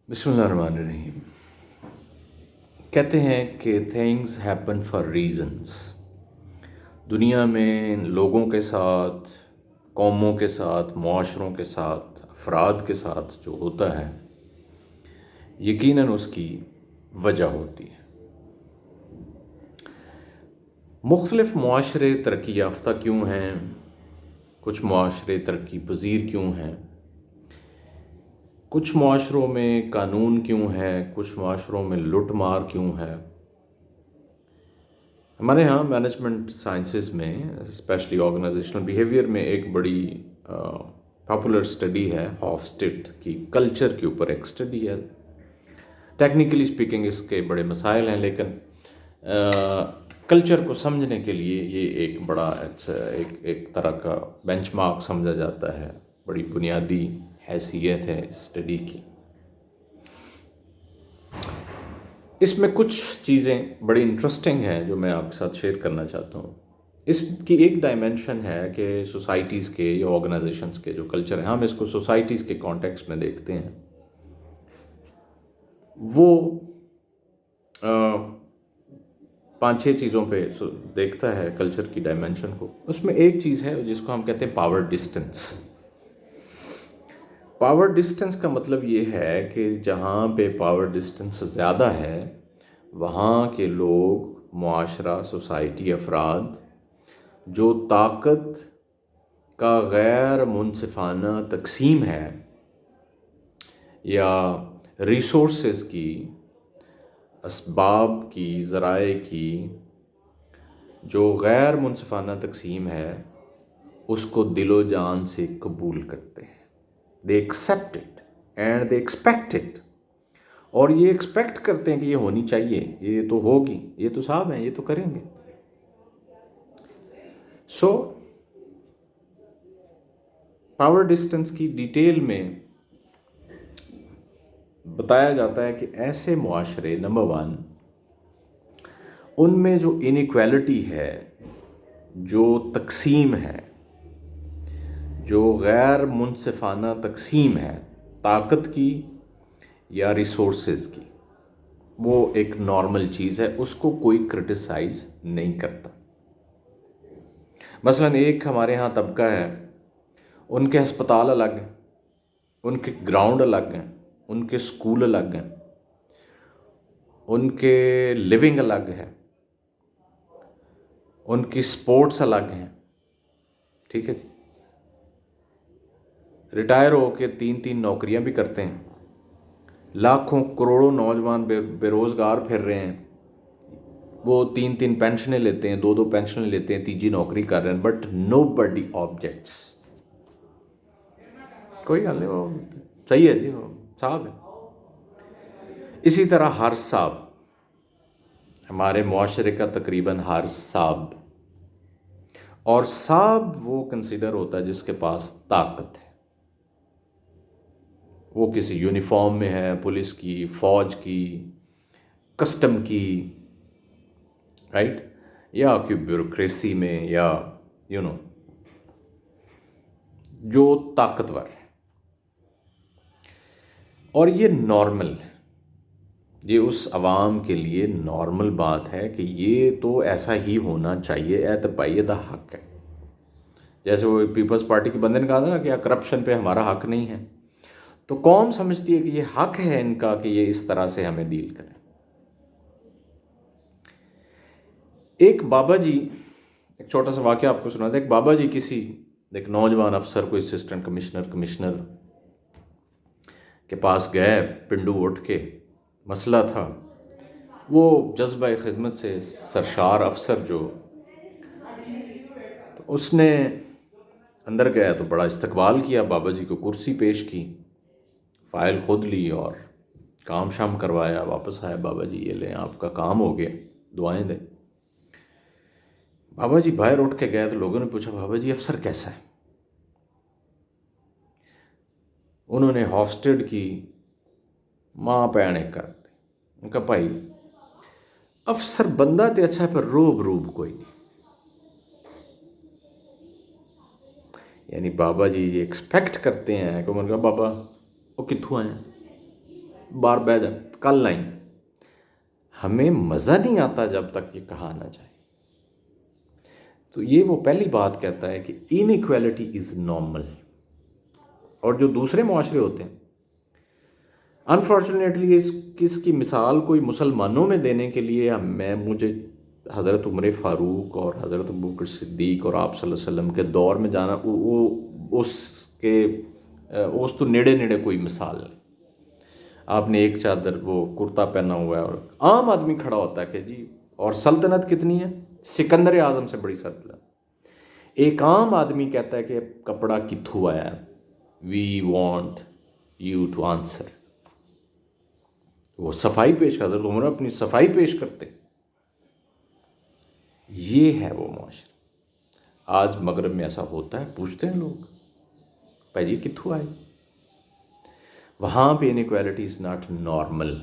بسم اللہ الرحمن الرحیم۔ کہتے ہیں کہ تھنگز ہیپن فار ریزنس۔ دنیا میں لوگوں کے ساتھ، قوموں کے ساتھ، معاشروں کے ساتھ، افراد کے ساتھ جو ہوتا ہے یقیناً اس کی وجہ ہوتی ہے۔ مختلف معاشرے ترقی یافتہ کیوں ہیں، کچھ معاشرے ترقی پذیر کیوں ہیں، کچھ معاشروں میں قانون کیوں ہے، کچھ معاشروں میں لوٹ مار کیوں ہے۔ ہمارے ہاں مینجمنٹ سائنسز میں اسپیشلی آرگنائزیشنل بیہیویئر میں ایک بڑی پاپولر اسٹڈی ہے ہافسٹیڈ کی، کلچر کے اوپر ایک اسٹڈی ہے۔ ٹیکنیکلی اسپیکنگ اس کے بڑے مسائل ہیں، لیکن کلچر کو سمجھنے کے لیے یہ ایک بڑا ایک طرح کا بینچ مارک سمجھا جاتا ہے، بڑی بنیادی حیثیت ہے اس اسٹڈی کی۔ اس میں کچھ چیزیں بڑی انٹرسٹنگ ہیں جو میں آپ کے ساتھ شیئر کرنا چاہتا ہوں۔ اس کی ایک ڈائمینشن ہے کہ سوسائٹیز کے یا آرگنائزیشنز کے جو کلچر ہیں، ہم اس کو سوسائٹیز کے کانٹیکسٹ میں دیکھتے ہیں، وہ 5-6 چیزوں پہ دیکھتا ہے کلچر کی ڈائمینشن کو۔ اس میں ایک چیز ہے جس کو ہم کہتے ہیں پاور ڈسٹنس۔ پاور ڈسٹنس کا مطلب یہ ہے کہ جہاں پہ پاور ڈسٹنس زیادہ ہے وہاں کے لوگ، معاشرہ، سوسائٹی، افراد جو طاقت کا غیر منصفانہ تقسیم ہے یا ریسورسز کی، اسباب کی، ذرائع کی جو غیر منصفانہ تقسیم ہے، اس کو دل و جان سے قبول کرتے ہیں۔ They accept it and they expect it، اور یہ ایکسپیکٹ کرتے ہیں کہ یہ ہونی چاہیے، یہ تو ہوگی، یہ تو صاحب ہیں، یہ تو کریں گے۔ سو پاور ڈسٹنس کی ڈیٹیل میں بتایا جاتا ہے کہ ایسے معاشرے نمبر 1، ان میں جو انیکویلٹی ہے، جو تقسیم ہے، جو غیر منصفانہ تقسیم ہے طاقت کی یا ریسورسز کی، وہ ایک نارمل چیز ہے، اس کو کوئی کرٹیسائز نہیں کرتا۔ مثلا ایک ہمارے ہاں طبقہ ہے، ان کے ہسپتال الگ ہیں، ان کے گراؤنڈ الگ ہیں، ان کے سکول الگ ہیں، ان کے لیونگ الگ ہے، ان کی سپورٹس الگ ہیں، ٹھیک ہے جی۔ ریٹائر ہو کے 3 نوکریاں بھی کرتے ہیں، لاکھوں کروڑوں نوجوان بے روزگار پھر رہے ہیں، وہ 3 پینشنیں لیتے ہیں، 2 پینشنیں لیتے ہیں، تیجی نوکری کر رہے ہیں، بٹ نو بڈی آبجیکٹس۔ کوئی حل نہیں، وہ صحیح ہے جی، وہ صاحب ہے۔ اسی طرح ہر صاحب، ہمارے معاشرے کا تقریباً ہر صاحب، اور صاحب وہ کنسیڈر ہوتا ہے جس کے پاس طاقت ہے، وہ کسی یونیفارم میں ہے، پولیس کی، فوج کی، کسٹم کی، رائٹ، یا کوئی بیوروکریسی میں، یا جو طاقتور ہے۔ اور یہ نارمل ہے، یہ اس عوام کے لیے نارمل بات ہے کہ یہ تو ایسا ہی ہونا چاہیے، اعتبائی دا حق ہے۔ جیسے وہ پیپلز پارٹی کے بندے نے کہا تھا نا کہ کرپشن پہ ہمارا حق نہیں ہے، تو قوم سمجھتی ہے کہ یہ حق ہے ان کا کہ یہ اس طرح سے ہمیں ڈیل کریں۔ ایک بابا جی، ایک چھوٹا سا واقعہ آپ کو سنا تھا۔ ایک بابا جی کسی ایک نوجوان افسر کو، اسسٹنٹ کمشنر کے پاس گئے، پنڈو اٹھ کے مسئلہ تھا۔ وہ جذبہ خدمت سے سرشار افسر جو، تو اس نے اندر گیا تو بڑا استقبال کیا، بابا جی کو کرسی پیش کی، فائل خود لی اور کام شام کروایا، واپس آیا، بابا جی یہ لیں آپ کا کام ہو گیا، دعائیں دیں۔ بابا جی باہر اٹھ کے گئے تو لوگوں نے پوچھا بابا جی افسر کیسا ہے؟ انہوں نے ہافسٹیڈ کی ماں پیانے کر دی، ان کا بھائی افسر بندہ تے اچھا ہے پر روب کوئی نہیں۔ یعنی بابا جی یہ ایکسپیکٹ کرتے ہیں کہ ان کا بابا وہ کتھوں آئے ہیں، بار بہ جائیں کل لائیں، ہمیں مزہ نہیں آتا جب تک یہ کہا نہ جائے۔ تو یہ وہ پہلی بات کہتا ہے کہ انیکویلٹی از نارمل۔ اور جو دوسرے معاشرے ہوتے ہیں، انفارچونیٹلی اس کی مثال کوئی مسلمانوں میں دینے کے لیے مجھے حضرت عمر فاروق اور حضرت ابوبکر صدیق اور آپ صلی اللہ علیہ وسلم کے دور میں جانا، وہ اس تو نیڑے نیڑے کوئی مثال نہیں۔ آپ نے ایک چادر وہ کرتا پہنا ہوا ہے اور عام آدمی کھڑا ہوتا ہے کہ جی، اور سلطنت کتنی ہے، سکندر اعظم سے بڑی سلطنت، ایک عام آدمی کہتا ہے کہ کپڑا کتھو آیا ہے، we want you to answer. وہ صفائی پیش کرتے، حضرت عمر اپنی صفائی پیش کرتے۔ یہ ہے وہ معاشرہ۔ آج مغرب میں ایسا ہوتا ہے، پوچھتے ہیں لوگ بھائی یہ کتھو آئے، وہاں پہ انیکویلٹی از ناٹ نارمل۔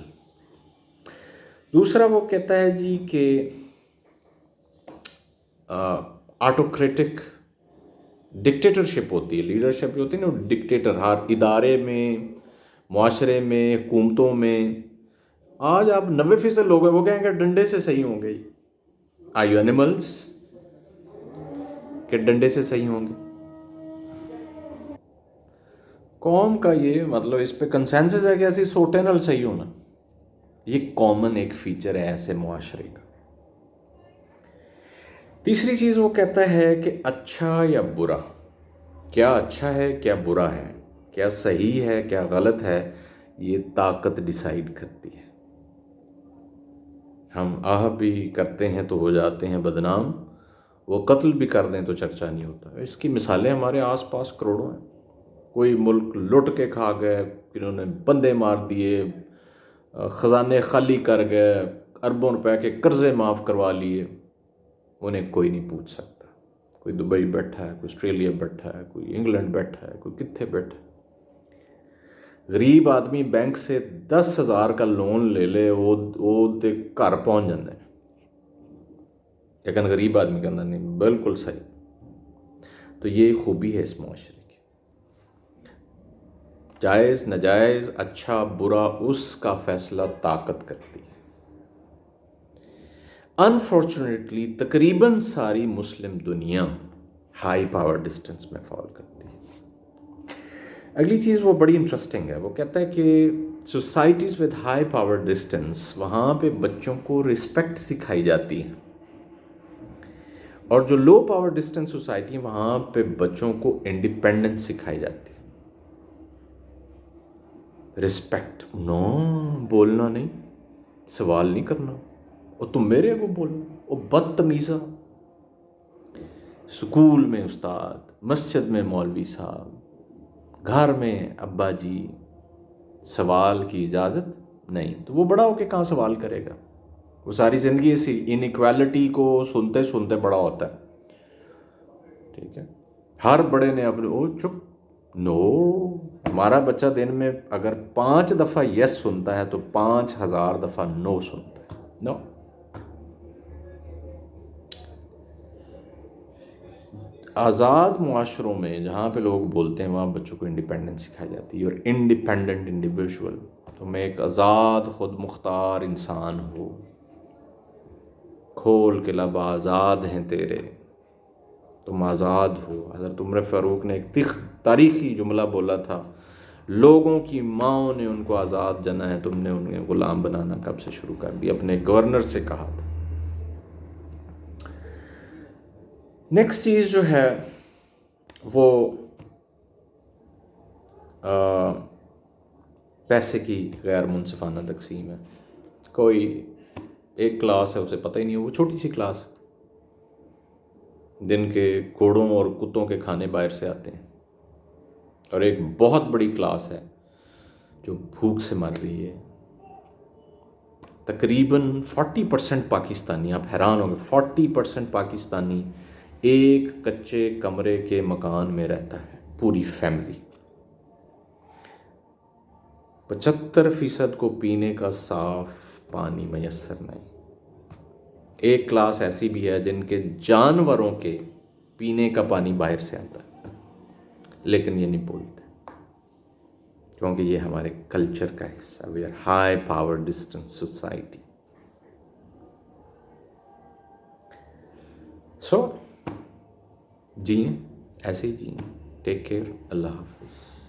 دوسرا وہ کہتا ہے جی کہ آٹوکریٹک ڈکٹیٹرشپ ہوتی ہے، لیڈرشپ جو ہوتی ہے نا، وہ ڈکٹیٹر ہر ادارے میں، معاشرے میں، حکومتوں میں۔ آج آپ 90% لوگ ہیں وہ کہیں گے ڈنڈے سے صحیح ہوں گے، آر یو اینیملس کہ ڈنڈے سے صحیح ہوں گے؟ قوم کا یہ مطلب اس پہ کنسنسس ہے کہ ایسی سوٹے نال صحیح ہونا، یہ کامن ایک فیچر ہے ایسے معاشرے کا۔ تیسری چیز وہ کہتا ہے کہ اچھا یا برا، کیا اچھا ہے کیا برا ہے، کیا صحیح ہے کیا غلط ہے، یہ طاقت ڈیسائیڈ کرتی ہے۔ ہم آہ بھی کرتے ہیں تو ہو جاتے ہیں بدنام، وہ قتل بھی کر دیں تو چرچا نہیں ہوتا۔ اس کی مثالیں ہمارے آس پاس کروڑوں ہیں۔ کوئی ملک لٹ کے کھا گئے، انہوں نے بندے مار دیے، خزانے خالی کر گئے، اربوں روپے کے قرضے معاف کروا لیے، انہیں کوئی نہیں پوچھ سکتا۔ کوئی دبئی بیٹھا ہے، کوئی آسٹریلیا بیٹھا ہے، کوئی انگلینڈ بیٹھا ہے، کوئی کتنے بیٹھا ہے۔ غریب آدمی بینک سے 10,000 کا لون لے لے، وہ گھر پہنچ جاندے ہیں، لیکن غریب آدمی کہنا نہیں، بالکل صحیح۔ تو یہ خوبی ہے اس معاشرے کی، جائز ناجائز، اچھا برا، اس کا فیصلہ طاقت کرتی ہے۔ انفارچونیٹلی تقریباً ساری مسلم دنیا ہائی پاور ڈسٹنس میں فال کرتی ہے۔ اگلی چیز وہ بڑی انٹرسٹنگ ہے، وہ کہتا ہے کہ societies with high power distance, وہاں پہ بچوں کو رسپیکٹ سکھائی جاتی ہے، اور جو لو پاور ڈسٹنس سوسائٹی ہیں وہاں پہ بچوں کو انڈیپینڈنس سکھائی جاتی ہے۔ رسپیکٹ، نو، بولنا نہیں، سوال نہیں کرنا، اور تم میرے کو بولنا، وہ بدتمیزا۔ سکول میں استاد، مسجد میں مولوی صاحب، گھر میں ابا جی، سوال کی اجازت نہیں۔ تو وہ بڑا ہو کے کہاں سوال کرے گا؟ وہ ساری زندگی اسی انیکویلٹی کو سنتے سنتے بڑا ہوتا ہے۔ ٹھیک ہے، ہر بڑے نے اپنے چپ، نو، ہمارا بچہ دن میں اگر 5 دفعہ یس سنتا ہے تو 5,000 دفعہ نو سنتا ہے، نو۔ آزاد معاشروں میں جہاں پہ لوگ بولتے ہیں وہاں بچوں کو انڈیپینڈنس سکھائی جاتی ہے، اور انڈیپینڈنٹ انڈیویژول، تم ایک آزاد خود مختار انسان ہو، کھول کے لب آزاد ہیں تیرے، تم آزاد ہو۔ حضرت عمر فاروق نے ایک تاریخی جملہ بولا تھا، لوگوں کی ماؤں نے ان کو آزاد جنا ہے، تم نے انہیں غلام بنانا کب سے شروع کر دیا، اپنے گورنر سے کہا تھا۔ نیکسٹ چیز جو ہے وہ پیسے کی غیر منصفانہ تقسیم ہے۔ کوئی ایک کلاس ہے، اسے پتہ ہی نہیں، وہ چھوٹی سی کلاس، دن کے گھوڑوں اور کتوں کے کھانے باہر سے آتے ہیں، اور ایک بہت بڑی کلاس ہے جو بھوک سے مر رہی ہے۔ تقریباً 40% پاکستانی، آپ حیران ہوں گے، 40% پاکستانی ایک کچے کمرے کے مکان میں رہتا ہے، پوری فیملی۔ 75% کو پینے کا صاف پانی میسر نہیں۔ ایک کلاس ایسی بھی ہے جن کے جانوروں کے پینے کا پانی باہر سے آتا ہے، لیکن یہ نہیں بولتے کیونکہ یہ ہمارے کلچر کا حصہ. We are high power distance society. So جئیں ایسے ہی جئیں. Take care. اللہ حافظ.